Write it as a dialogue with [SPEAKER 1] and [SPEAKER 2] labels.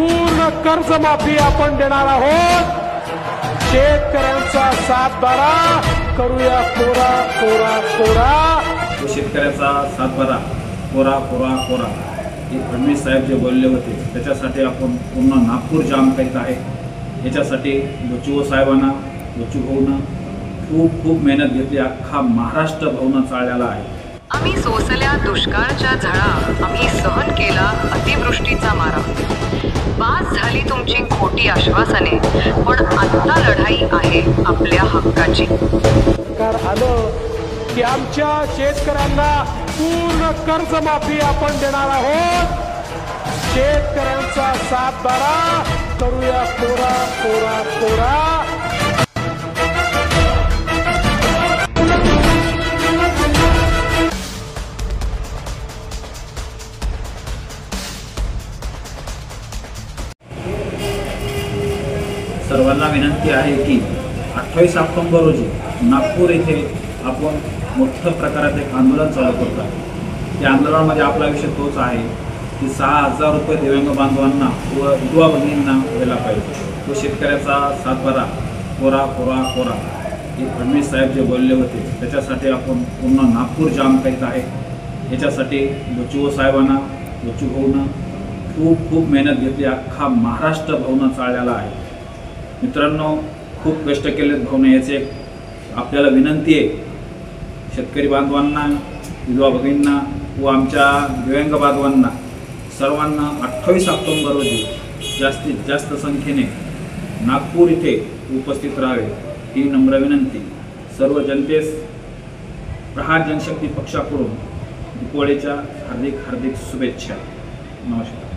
[SPEAKER 1] पूर्ण कर्जमाफी आपण देणार आहोत। शेतकऱ्यांचा सातबारा करूया कोरा कोरा कोरा।
[SPEAKER 2] शेतकऱ्याचा सातबारा कोरा कोरा कोरा हे फडणवीस साहेब जे बोलले होते त्याच्यासाठी आपण पूर्ण नागपूर जाम करीत आहे। याच्यासाठी बच्चू साहेबांना बच्चू भाऊंना खूप खूप मेहनत घेतली। अख्खा महाराष्ट्र भाऊंना चाललेला आहे।
[SPEAKER 3] आम्ही सोसल्या दुष्काळाच्या झळा, आम्ही सहन केला अतिवृष्टीचा मारा। बास झाली तुमची खोटी आश्वासने, पण आता लढाई आहे आपल्या हक्काची।
[SPEAKER 1] सरकार आलं की आमच्या शेतकऱ्यांना पूर्ण कर्जमाफी आपण देणार आहोत। शेतकऱ्यांचा सातबारा करूया कोरा कोरा कोरा।
[SPEAKER 2] सर्वांना विनंती आहे की 28 ऑक्टोबर रोजी नागपूर येथे आपण मोठ्या प्रकारात एक आंदोलन चालू करतो आहे। त्या आंदोलनामध्ये आपला विषय तोच आहे की 6000 रुपये दिव्यांग बांधवांना व विधवा भगिनींना द्यायला पाहिजे। तो शेतकऱ्याचा सातबारा कोरा कोरा कोरा हे फडणवीस साहेब जे बोलले होते त्याच्यासाठी आपण पूर्ण नागपूर जाम करीत आहे। याच्यासाठी बच्चू साहेबांना बच्चू भाऊंना खूप खूप मेहनत घेतली। अख्खा महाराष्ट्र भाऊंना चाललेला आहे। मित्रांनो, खूप कष्ट केलेत भाऊने। याचे आपल्याला विनंती आहे शेतकरी बांधवांना, विधवा भगिनींना व आमच्या दिव्यांग बांधवांना सर्वांना 28 ऑक्टोबर रोजी जास्तीत जास्त संख्येने नागपूर इथे उपस्थित राहावे ही नम्र विनंती। सर्व जनतेस प्रहार जनशक्ती पक्षाकडून दीपावलीच्या हार्दिक हार्दिक शुभेच्छा। नमस्कार।